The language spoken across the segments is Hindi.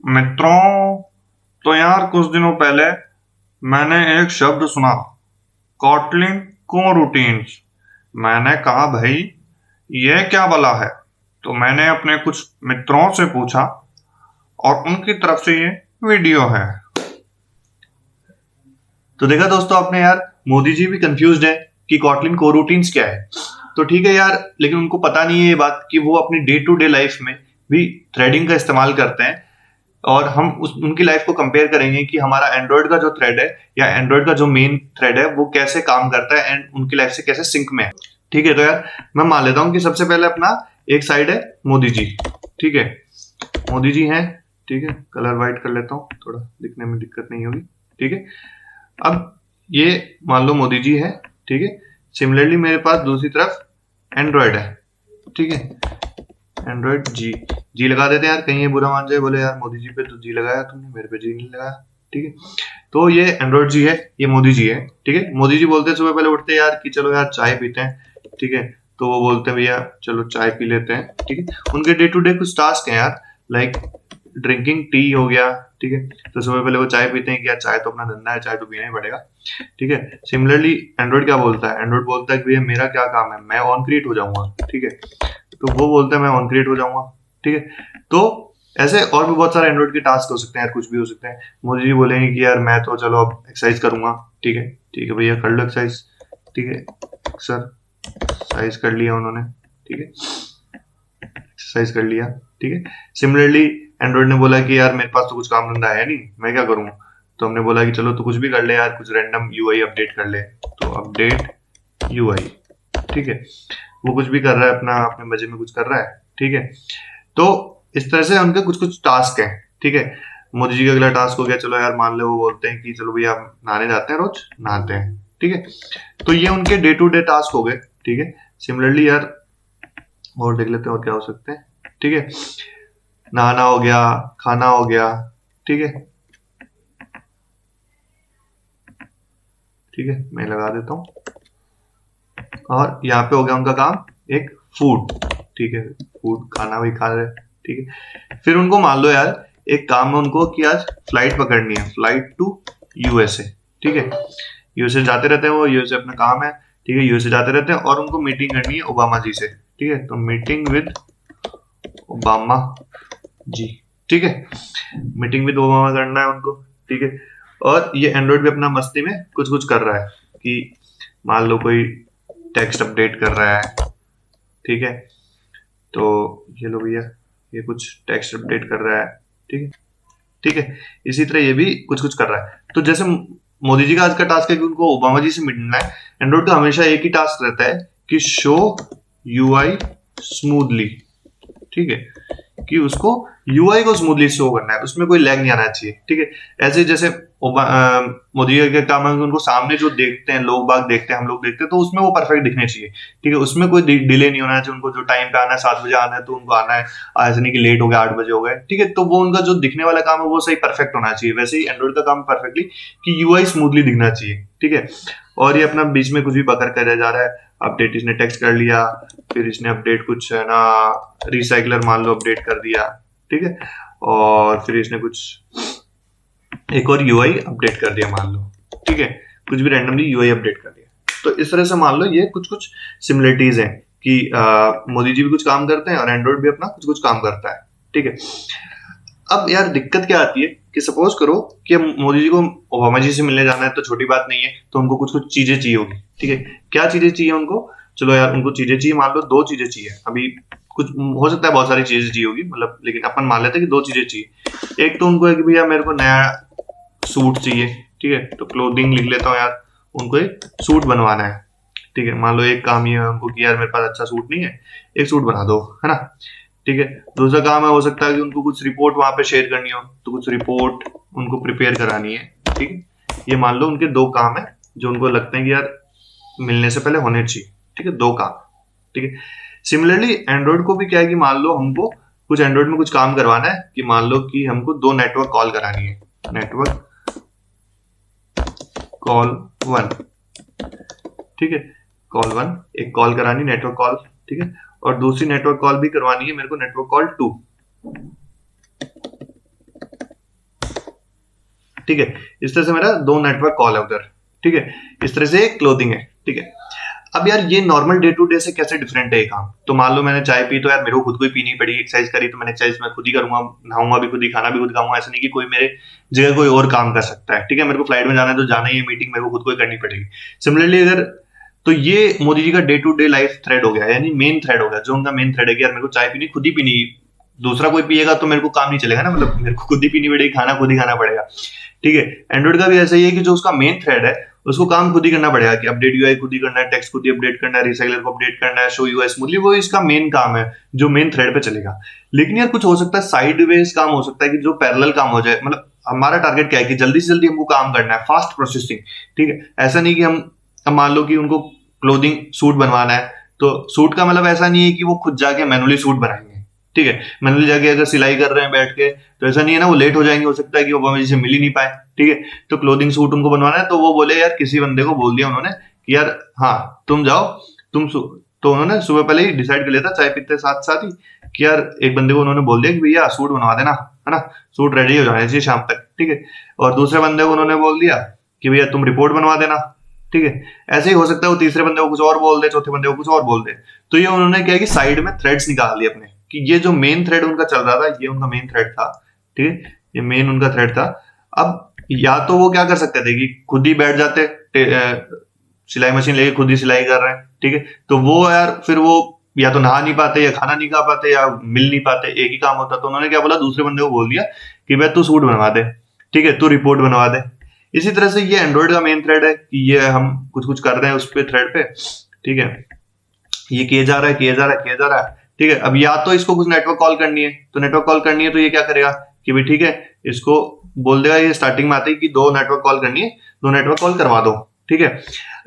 मित्रों, तो यार कुछ दिनों पहले मैंने एक शब्द सुना, कॉटलिन कोरूटीन्स। मैंने कहा भाई ये क्या बला है। तो मैंने अपने कुछ मित्रों से पूछा और उनकी तरफ से ये वीडियो है। तो देखा दोस्तों आपने यार, मोदी जी भी कंफ्यूज्ड है कि कॉटलिन कोरूटीन्स क्या है। तो ठीक है यार, लेकिन उनको पता नहीं है ये बात कि वो अपनी डे टू डे लाइफ में भी थ्रेडिंग का इस्तेमाल करते हैं। और हम उनकी लाइफ को कंपेयर करेंगे कि हमारा एंड्रॉइड का जो थ्रेड है या एंड्रॉइड का जो मेन थ्रेड है वो कैसे काम करता है एंड उनकी लाइफ से कैसे सिंक में है। ठीक है, तो यार मैं मान लेता हूँ कि सबसे पहले अपना एक साइड है मोदी जी। ठीक है, मोदी जी हैं। ठीक है, कलर वाइट कर लेता हूँ, थोड़ा दिखने में दिक्कत नहीं होगी। ठीक है, अब ये मान लो मोदी जी है। ठीक है, सिमिलरली मेरे पास दूसरी तरफ एंड्रॉइड है। ठीक है, एंड्रॉइड जी लगा देते हैं यार, कहीं ये बुरा मान जाए, बोले यार मोदी जी पे तो जी लगाया तुमने, मेरे पे जी नहीं लगाया। ठीक है, तो ये एंड्रॉइड जी है, ये मोदी जी है। ठीक है, मोदी जी बोलते हैं सुबह पहले उठते हैं यार कि चलो यार चाय पीते हैं। ठीक है, तो वो बोलते हैं भैया चलो चाय पी लेते हैं। ठीक है, उनके डे टू डे कुछ टास्क हैं यार, लाइक ड्रिंकिंग टी हो गया। ठीक है, तो सुबह पहले वो चाय पीते हैं कि यार चाय तो अपना धंधा है, चाय तो पीना ही पड़ेगा। ठीक है, सिमिलरली एंड्रॉइड क्या बोलता है, एंड्रॉइड बोलता है कि भैया मेरा क्या काम है, मैं ऑन क्रिएट हो जाऊंगा। ठीक है, तो वो बोलता है मैं ऑन क्रिएट हो जाऊंगा। ठीक है, तो ऐसे और भी बहुत सारे एंड्रॉइड के टास्क हो सकते हैं यार, कुछ भी हो सकते हैं। मोदी जी बोलेंगे कि यार मैं तो चलो अब एक्सरसाइज करूंगा। ठीक है भैया कर लो एक्सरसाइज। ठीक है, सर एक्सरसाइज कर लिया उन्होंने। ठीक है, एक्सरसाइज कर लिया। ठीक है, सिमिलरली एंड्रॉइड ने बोला कि यार मेरे पास तो कुछ काम धंधा है नहीं, मैं क्या करूँ। तो हमने बोला कि चलो तो कुछ भी कर ले यार, कुछ रैंडम यूआई अपडेट कर ले। तो अपडेट यूआई। ठीक है, वो कुछ भी कर रहा है, अपना अपने मजे में कुछ कर रहा है। ठीक है, तो इस तरह से उनके कुछ कुछ टास्क हैं। ठीक है, मोदी जी का अगला टास्क हो गया, चलो यार मान लो वो बोलते हैं कि चलो भैया आप नहाने जाते हैं, रोज नहाते हैं। ठीक है, तो ये उनके डे टू डे टास्क हो गए। ठीक है, सिमिलरली यार और देख लेते हैं और क्या हो सकते हैं। ठीक है, नहाना हो गया, खाना हो गया। ठीक है, ठीक है मैं लगा देता हूँ। और यहाँ पे हो गया उनका काम एक फूड। ठीक है, फूड खाना भी खा रहे। ठीक है, फिर उनको मान लो यार एक काम है उनको कि आज फ्लाइट पकड़नी है, फ्लाइट टू यूएसए। ठीक है, यूएसए जाते रहते हैं वो, यूएसए अपना काम है। ठीक है, यूएसए जाते रहते हैं और उनको मीटिंग करनी है ओबामा जी से। ठीक है, तो मीटिंग विद ओबामा जी। ठीक है, मीटिंग विद ओबामा करना है उनको। ठीक है, और ये एंड्रॉइड भी अपना मस्ती में कुछ कुछ कर रहा है कि मान लो कोई टेक्स्ट अपडेट कर रहा है। ठीक है, तो ये लो भैया ये कुछ टेक्स्ट अपडेट कर रहा है। ठीक है, ठीक है, इसी तरह ये भी कुछ कुछ कर रहा है। तो जैसे मोदी जी का आज का टास्क है कि उनको ओबामा जी से मिलना है, एंड्रॉइड का हमेशा एक ही टास्क रहता है कि शो यूआई स्मूथली। ठीक है, कि उसको यूआई को स्मूथली शो करना है, उसमें कोई लैग नहीं आना चाहिए। ठीक है, ऐसे जैसे मोदी का काम है कि उनको सामने जो देखते हैं लोग बाग देखते हैं, हम लोग देखते हैं, तो उसमें वो परफेक्ट दिखने चाहिए। ठीक है, उसमें कोई डिले नहीं होना चाहिए। उनको जो टाइम पे आना है 7 बजे आना है तो उनको आना है, ऐसे नहीं कि लेट हो गया 8 बजे हो गए। ठीक है, तो वो उनका जो दिखने वाला काम है वो सही परफेक्ट होना चाहिए। वैसे ही एंड्रॉइड का काम परफेक्टली कि यूआई स्मूथली दिखना चाहिए। ठीक है, और ये अपना बीच में कुछ भी बकर कर जा रहा है। अपडेट इसने टेक्स्ट कर लिया, फिर इसने अपडेट कुछ है ना रिसाइकलर मान लो अपडेट कर दिया। ठीक है, और फिर इसने कुछ एक और यूआई अपडेट कर दिया मान लो। ठीक है, कुछ भी रैंडमली यूआई अपडेट कर दिया। तो इस तरह से मान लो ये कुछ कुछ सिमिलरिटीज हैं कि मोदी जी भी कुछ काम करते हैं और एंड्रॉइड भी अपना कुछ कुछ काम करता है। ठीक है, अब यार दिक्कत क्या आती है कि सपोज करो कि मोदी जी को ओबामा जी से मिलने जाना है, तो छोटी बात नहीं है, तो उनको कुछ कुछ चीजें चाहिए होगी। ठीक है, क्या चीजें चाहिए उनको, चलो यार उनको चीजें चाहिए, मान लो 2 चीजें चाहिए। अभी कुछ हो सकता है बहुत सारी चीजें चाहिए होगी, मतलब लेकिन अपन मान लेते हैं कि 2 चीजें चाहिए। एक तो उनको है कि भैया मेरे को नया सूट चाहिए। ठीक है, तो क्लोथिंग लिख लेता हूँ यार, उनको एक सूट बनवाना है। ठीक है, मान लो एक काम ये है उनको कि यार मेरे पास अच्छा सूट नहीं है, एक सूट बना दो, है ना। ठीक है, दूसरा काम है हो सकता है कि उनको कुछ रिपोर्ट वहां पे शेयर करनी हो, तो कुछ रिपोर्ट उनको प्रिपेयर करानी है। ठीक है, ये मान लो उनके 2 काम है जो उनको लगता है कि यार मिलने से पहले होने चाहिए। ठीक है, 2 काम। ठीक है, सिमिलरली एंड्रॉइड को भी क्या है कि मान लो हमको कुछ एंड्रॉइड में कुछ काम करवाना है कि मान लो कि हमको 2 नेटवर्क कॉल करानी है। Network call 1। ठीक है, कॉल 1 एक कॉल करानी, नेटवर्क कॉल। ठीक है, और दूसरी नेटवर्क कॉल भी करवानी है मेरे को, नेटवर्क कॉल 2। ठीक है। इस तरह से मेरा 2 नेटवर्क कॉल है उधर, ठीक है। इस तरह से क्लोथिंग है, ठीक है। अब यार ये नॉर्मल डे टू डे से कैसे डिफरेंट है ये काम? तो मान लो मैंने चाय पी तो यार मेरे को खुद को ही पीनी पड़ी, एक्सरसाइज करी तो मैंने एक्सरसाइज मैं खुद ही करूंगा, नहाऊंगा भी खुद ही, खाना भी खुद खाऊंगा। ऐसा नहीं कि कोई मेरे जगह कोई और काम कर सकता है, ठीक है। मेरे को फ्लाइट में जाना है तो जाना ही है, मीटिंग मेरे को खुद को ही करनी पड़ेगी। सिमिलरली अगर, तो ये मोदी जी का day to day life thread हो गया, यानी मेन थ्रेड हो गया, जो उनका मेन थ्रेड है कि यार मेरे को चाय पीनी खुद ही पीनी, दूसरा कोई पिएगा तो मेरे को काम नहीं चलेगा ना, मतलब मेरे को खुद ही पीनी पड़ेगी, खाना खुद ही खाना पड़ेगा, ठीक है। एंड्रॉइड का भी ऐसा ही है कि जो उसका मेन थ्रेड है उसको काम खुद ही करना पड़ेगा, कि अपडेट यूआई खुद ही करना है, टेक्स्ट खुद ही अपडेट करना है, रिसाइकलर को अपडेट करना है, शो यूआई स्मूथली, वो इसका मेन काम है जो मेन थ्रेड पे चलेगा। लेकिन यार कुछ हो सकता है साइडवेज काम हो सकता है, कि जो पैरेलल काम हो जाए। मतलब हमारा टारगेट क्या है कि जल्दी से जल्दी हमको काम करना है, फास्ट प्रोसेसिंग, ठीक है। ऐसा नहीं कि हम मान लो कि उनको क्लोथिंग सूट बनवाना है, तो सूट का मतलब ऐसा नहीं है कि वो खुद जाके मैनुअली सूट बनाएंगे, ठीक है। मैनुअली जाके अगर सिलाई कर रहे हैं बैठ के, तो ऐसा नहीं है ना, वो लेट हो जाएंगे, हो सकता है कि वो मुझे मिल ही नहीं पाए, ठीक है। तो क्लोथिंग सूट उनको बनवाना है, तो वो बोले यार, किसी बंदे को बोल दिया उन्होंने कि यार हाँ तुम जाओ, तो उन्होंने सुबह पहले ही डिसाइड कर लिया था चाय पीते साथ साथ ही, कि यार एक बंदे को उन्होंने बोल दिया कि भैया सूट बनवा देना, है ना, सूट रेडी हो जाना चाहिए शाम तक, ठीक है। और दूसरे बंदे को उन्होंने बोल दिया कि भैया तुम रिपोर्ट बनवा देना, ठीक है। ऐसे ही हो सकता है वो तीसरे बंदे को कुछ और बोल दे, चौथे बंदे को कुछ और बोल दे। तो ये उन्होंने क्या है कि साइड में थ्रेड्स निकाल दिए अपने, कि ये जो मेन थ्रेड उनका चल रहा था, ये उनका मेन थ्रेड था, ठीक है, ये मेन उनका थ्रेड था। अब या तो वो क्या कर सकते थे कि खुद ही बैठ जाते, सिलाई मशीन लेके खुद ही सिलाई कर रहे हैं, ठीक है। तो वो यार फिर वो या तो नहा नहीं पाते, या खाना नहीं खा पाते, या मिल नहीं पाते, एक ही काम होता। तो उन्होंने क्या बोला, दूसरे बंदे को बोल दिया कि भाई तू सूट बनवा दे, ठीक है, तू रिपोर्ट बनवा दे। इसी तरह से ये एंड्रॉइड का मेन थ्रेड है, कि ये हम कुछ कुछ कर रहे हैं उस पे थ्रेड पे, ठीक है। ये किया जा रहा है, किया जा रहा है, किया जा रहा है, ठीक है। अब या तो इसको कुछ नेटवर्क कॉल करनी है, तो नेटवर्क कॉल करनी है तो ये क्या करेगा कि भाई ठीक है, इसको बोल देगा, ये स्टार्टिंग में आते ही कि 2 नेटवर्क कॉल करनी है, 2 नेटवर्क कॉल करवा दो, ठीक है।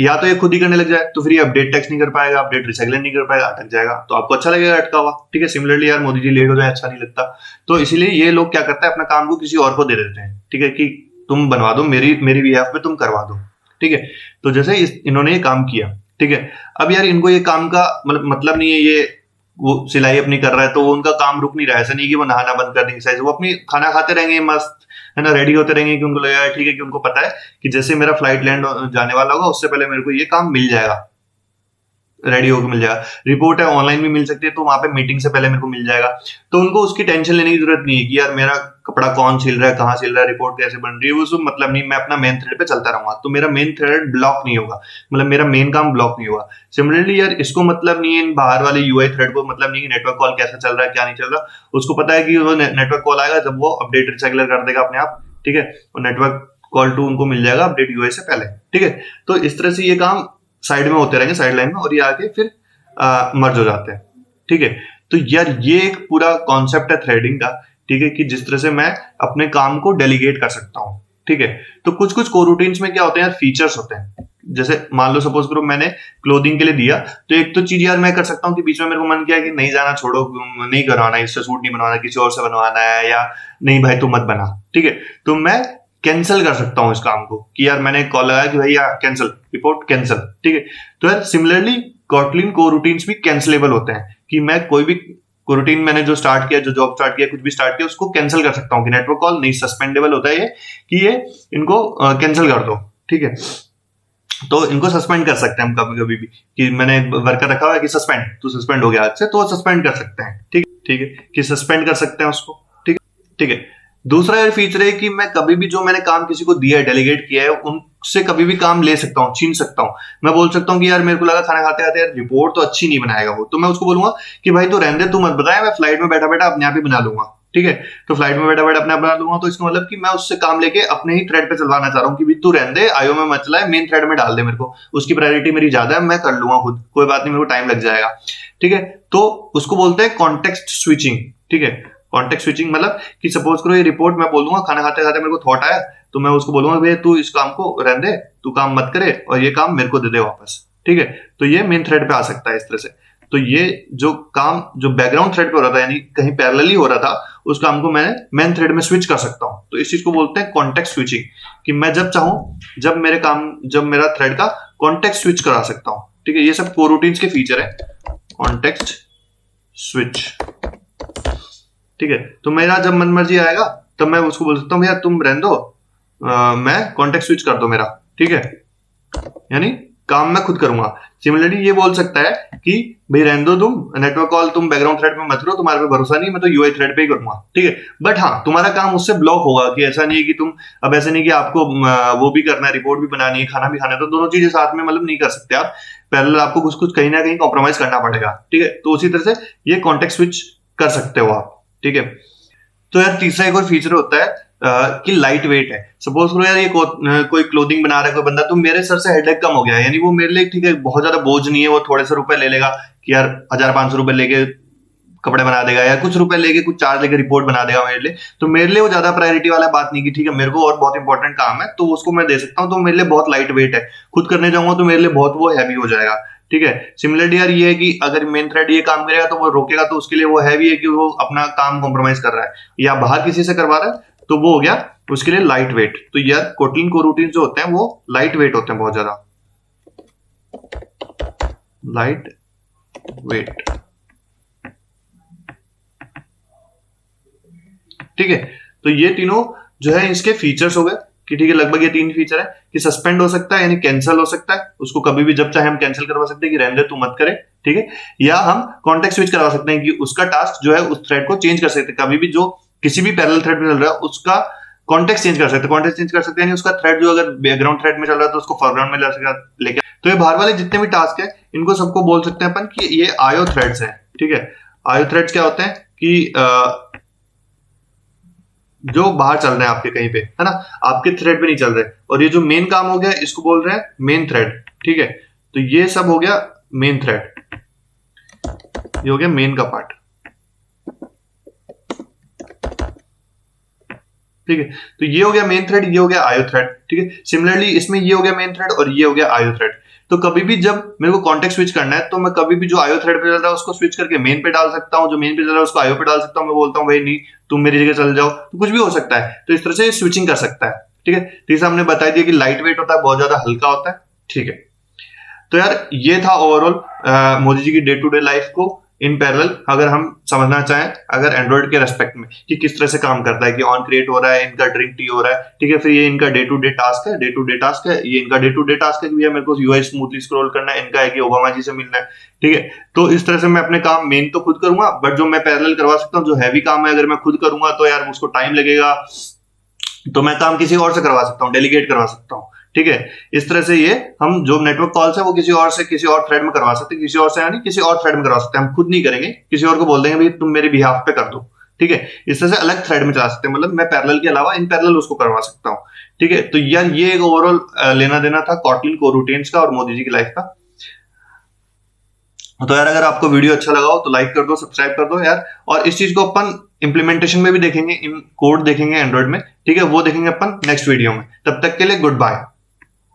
या तो ये खुद ही करने लग जाए, तो फिर ये अपडेट टेक्स्ट नहीं कर पाएगा, अपडेट रिसाइकल नहीं कर पाएगा, अटक जाएगा, तो आपको अच्छा लगेगा अटका हुआ, ठीक है। सिमिलरली यार मोदी जी लेट हो जाए अच्छा नहीं लगता, तो इसीलिए ये लोग क्या करते हैं, अपना काम को किसी और को दे देते हैं, ठीक है, कि तुम बनवा दो, मेरी बिहाफ पे तुम करवा दो, ठीक है। तो जैसे इन्होंने ये काम किया, ठीक है। अब यार इनको ये काम का मतलब नहीं है, ये वो सिलाई अपनी कर रहा है तो वो उनका काम रुक नहीं रहा है। ऐसा नहीं कि वो नहाना बंद कर देंगे, साइज वो अपनी खाना खाते रहेंगे मस्त, है ना, रेडी होते रहेंगे, कि उनको लगेगा ठीक है, कि उनको पता है कि जैसे मेरा फ्लाइट लैंड जाने वाला होगा उससे पहले मेरे को ये काम मिल जाएगा, रेडी होकर मिल जाएगा। रिपोर्ट है ऑनलाइन भी मिल सकती है, तो वहां पे मीटिंग से पहले मेरे को मिल जाएगा। तो उनको उसकी टेंशन लेने की जरूरत नहीं है कि यार मेरा कपड़ा कौन सिल रहा है, कहाँ सिल रहा है, रिपोर्ट कैसे बन रही है, वो सब मतलब नहीं। मैं अपना मेन थ्रेड पे चलता रहूंगा, तो मेरा मेन थ्रेड ब्लॉक नहीं होगा, मतलब मेरा मेन काम ब्लॉक नहीं होगा। सिमिलरली यार इसको मतलब नहीं है, इन बाहर वाले यूआई थ्रेड को मतलब नहीं है नेटवर्क कॉल कैसा चल रहा है क्या नहीं चल रहा। उसको पता है कि वो नेटवर्क कॉल आएगा जब वो अपडेट रिसाइकलर कर देगा अपने आप, ठीक है, और नेटवर्क कॉल टू उनको मिल जाएगा अपडेट यूआई से पहले, ठीक है। तो इस तरह से ये काम साइड में होते रहेंगे, साइड लाइन में, और ये आके फिर मर्ज हो जाते हैं, ठीक है। तो यार ये एक पूरा कॉन्सेप्ट है थ्रेडिंग का, ठीक है, कि जिस तरह से मैं अपने काम को डेलीगेट कर सकता हूँ, ठीक है। तो कुछ कुछ कोरूटीन्स में क्या होते हैं यार, फीचर्स होते हैं। जैसे मान लो सपोज करो मैंने क्लोथिंग के लिए दिया, तो एक तो चीज यार मैं कर सकता हूँ कि बीच में मेरे को मन किया कि नहीं जाना, छोड़ो, नहीं करवाना, इससे सूट नहीं बनवाना, किसी और से बनवाना है, या नहीं भाई तू मत बना, ठीक है। तो मैं कैंसिल कर सकता हूँ इस काम को, कि यार मैंने कॉल लगाया कि भाई यार कैंसिल, रिपोर्ट कैंसिल, ठीक है। तो यार सिमिलरली कॉटलिन कोरूटीन्स भी कैंसिलेबल होते हैं, कि मैं कोई भी कोरूटीन मैंने जो स्टार्ट किया, जो जॉब स्टार्ट किया, कुछ भी स्टार्ट किया, उसको कैंसिल कर सकता हूँ, कि नेटवर्क कॉल नहीं, सस्पेंडेबल होता है ये, कि ये इनको कैंसिल कर दो, ठीक है। तो इनको सस्पेंड कर सकते हैं हम कभी कभी भी, कि मैंने वर्कर रखा हुआ है कि सस्पेंड, तो सस्पेंड हो गया आज से, तो सस्पेंड कर सकते हैं, ठीक है, कि सस्पेंड कर सकते हैं उसको, ठीक है, ठीक है। दूसरा यार फीचर है कि मैं कभी भी जो मैंने काम किसी को दिया है, डेलीगेट किया है, उनसे कभी भी काम ले सकता हूँ, छीन सकता हूँ। मैं बोल सकता हूँ कि यार मेरे को लगा खाना खाते खाते यार रिपोर्ट तो अच्छी नहीं बनाएगा वो, तो मैं उसको बोलूंगा कि भाई तू रहने दे, तू मत बताया, मैं फ्लाइट में बैठा बैठा अपने आप ही बना लूंगा, ठीक है। तो फ्लाइट में बैठा बैठा अपने आप बना लूंगा, तो इसका मतलब कि मैं उससे काम लेके अपने ही थ्रेड पे चलवाना चाह रहा हूँ, कि भाई तू रहने दे, आयो में मत चलाए, मेन थ्रेड में डाल दे मेरे को, उसकी प्रायोरिटी मेरी ज्यादा है, मैं कर लूंगा खुद, कोई बात नहीं, मेरे को टाइम लग जाएगा, ठीक है। तो उसको बोलते हैं कॉन्टेक्स्ट स्विचिंग, ठीक है। कॉन्टेक्स्ट स्विचिंग मतलब कि सपोज करो ये रिपोर्ट मैं बोल दूंगा, खाना खाते खाते मेरे को थॉट आया, तो मैं उसको बोलूंगा भैया तू इस काम को रहने दे, तू काम मत करे, और ये काम मेरे को दे दे वापस, ठीक है। तो ये मेन थ्रेड पे आ सकता है इस तरह से। तो ये जो काम जो बैकग्राउंड थ्रेड पे हो रहा था, यानी कहीं पैरेलली हो रहा था, उस काम को मैं मेन थ्रेड में स्विच कर सकता हूँ। तो इस चीज को बोलते हैं कॉन्टेक्स्ट स्विचिंग, कि मैं जब चाहूँ, जब मेरा थ्रेड का कॉन्टेक्स्ट स्विच करा सकता हूँ, ठीक है। ये सब कोरूटीन्स के फीचर है, कॉन्टेक्स्ट स्विच, ठीक है। तो मेरा जब मन मर्जी आएगा तब मैं उसको बोल सकता हूँ भैया तुम रहने दो, मैं कॉन्टेक्स्ट स्विच कर दो मेरा, ठीक है, यानी काम मैं खुद करूंगा। सिमिलरली ये बोल सकता है कि भाई रहने दो, तुम नेटवर्क कॉल तुम बैकग्राउंड थ्रेड में मत करो, तुम्हारे पे भरोसा नहीं, मैं तो यूआई थ्रेड पे ही करूंगा, ठीक है। बट हाँ, तुम्हारा काम उससे ब्लॉक होगा, कि ऐसा नहीं है कि तुम, अब ऐसा नहीं कि आपको वो भी करना है, रिपोर्ट भी बनानी है, खाना भी खाना है, तो दोनों चीजें साथ में मतलब नहीं कर सकते आप। पहले आपको कुछ कुछ कहीं ना कहीं कॉम्प्रोमाइज करना पड़ेगा, ठीक है। तो उसी तरह से ये कॉन्टेक्स्ट स्विच कर सकते हो आप, ठीक है। तो यार तीसरा एक और फीचर होता है कि लाइट वेट है। सपोज करो यार ये कोई क्लोथिंग बना रहा है कोई बंदा, तो मेरे सर से हेडेक कम हो गया, यानी वो मेरे लिए ठीक है बहुत ज्यादा बोझ नहीं है, वो थोड़े से रुपए ले लेगा कि यार 1,500 रुपए लेके कपड़े बना देगा, या कुछ रुपए लेके कुछ चार्ज लेके रिपोर्ट बना देगा मेरे लिए। तो मेरे लिए वो ज्यादा प्रायोरिटी वाला बात नहीं, कि ठीक है मेरे को और बहुत इंपॉर्टेंट काम है तो उसको मैं दे सकता हूँ, तो मेरे लिए बहुत लाइट वेट है। खुद करने जाऊंगा तो मेरे लिए बहुत वो हैवी हो जाएगा, ठीक है। सिमिलरली यार ये है कि अगर मेन थ्रेड ये काम करेगा तो वो रोकेगा, तो उसके लिए वो हैवी है कि वो अपना काम कॉम्प्रोमाइज कर रहा है, या बाहर किसी से करवा रहा है, तो वो हो गया उसके लिए लाइट वेट। तो यार कोटलिन कोरूटीन जो होते हैं वो लाइट वेट होते हैं, बहुत ज्यादा लाइट वेट, ठीक है। तो ये तीनों जो है इसके फीचर्स हो गए, कि ठीक है लगभग ये 3 फीचर है, कि सस्पेंड हो सकता है यानी कैंसिल हो सकता है, उसको कभी भी जब चाहे हम कैंसिल करवा सकते हैं कि रहने दे तू मत करे, ठीक है। या हम कॉन्टेक्स्ट स्विच करवा सकते हैं कि उसका टास्क जो है उस थ्रेड को चेंज कर सकते हैं, कभी भी जो किसी भी पैरेलल थ्रेड में चल रहा है उसका कॉन्टेक्स्ट चेंज कर सकते हैं। कॉन्टेक्स्ट चेंज कर सकते हैं यानी उसका थ्रेड जो अगर बैकग्राउंड थ्रेड में चल रहा है तो उसको फोरग्राउंड में लेके। तो ये बाहर वाले जितने भी टास्क है इनको सबको बोल सकते हैं अपन कि ये आईओ थ्रेड्स हैं, ठीक है। आईओ थ्रेड्स क्या होते हैं कि जो बाहर चल रहे हैं आपके कहीं पे, है ना, आपके थ्रेड पे नहीं चल रहे। और ये जो मेन काम हो गया इसको बोल रहे हैं मेन थ्रेड, ठीक है। तो ये सब हो गया मेन थ्रेड, ये हो गया मेन का पार्ट, ठीक है। तो ये हो गया मेन थ्रेड, ये हो गया आईओ थ्रेड, ठीक है। सिमिलरली इसमें ये हो गया मेन थ्रेड और ये हो गया आईओ थ्रेड। तो कभी भी जब मेरे को कॉन्टेक्स्ट स्विच करना है तो मैं कभी भी जो आईओ थ्रेड पे चल रहा है उसको स्विच करके मेन पे डाल सकता हूँ, जो मेन पे चल रहा है उसको आईओ पे डाल सकता हूँ। मैं बोलता हूँ भाई नहीं तुम मेरी जगह चल जाओ, तो कुछ भी हो सकता है। तो इस तरह से स्विचिंग कर सकता है, ठीक है। तीसरा हमने बता दिया कि लाइट वेट होता है, बहुत ज्यादा हल्का होता है, ठीक है। तो यार ये था ओवरऑल मोदी जी की डे टू डे लाइफ को इन पैरेलल अगर हम समझना चाहें, अगर एंड्रॉइड के रेस्पेक्ट में कि किस तरह से काम करता है, कि ऑन क्रिएट हो रहा है, इनका ड्रिंक टी हो रहा है, ठीक है। फिर ये इनका डे टू डे टास्क है, डे टू डे टास्क है, ये इनका डे टू डे टास्क है कि भैया मेरे को यूआई स्मूथली स्क्रॉल करना है, इनका है कि ओबामा जी से मिलना है, ठीक है। तो इस तरह से मैं अपने काम मेन तो खुद करूंगा, बट जो मैं पैरेलल करवा सकता हूँ, जो हैवी काम है अगर मैं खुद करूंगा तो यार उसको टाइम लगेगा, तो मैं काम किसी और से करवा सकता हूँ, डेलीगेट करवा सकता हूँ, ठीक है। इस तरह से ये हम जो नेटवर्क कॉल्स है वो किसी और से किसी और थ्रेड में करवा सकते हैं, किसी और से यानी किसी और थ्रेड में करवा सकते हैं, हम खुद नहीं करेंगे, किसी और को बोल देंगे भाई तुम मेरे बिहाफ पे कर दो, ठीक है। इस तरह से अलग थ्रेड में चला सकते हैं, मतलब मैं पैरेलल के अलावा इन पैरेलल उसको करवा सकता हूँ, ठीक है। तो यार ये एक ओवरऑल लेना देना था कॉटलिन कोरूटीन्स का और मोदी जी की लाइफ का। तो यार अगर आपको वीडियो अच्छा लगा हो तो लाइक कर दो, सब्सक्राइब कर दो यार। और इस चीज को अपन इंप्लीमेंटेशन में भी देखेंगे, इन कोड देखेंगे एंड्रॉइड में, ठीक है, वो देखेंगे अपन नेक्स्ट वीडियो में। तब तक के लिए गुड बाय।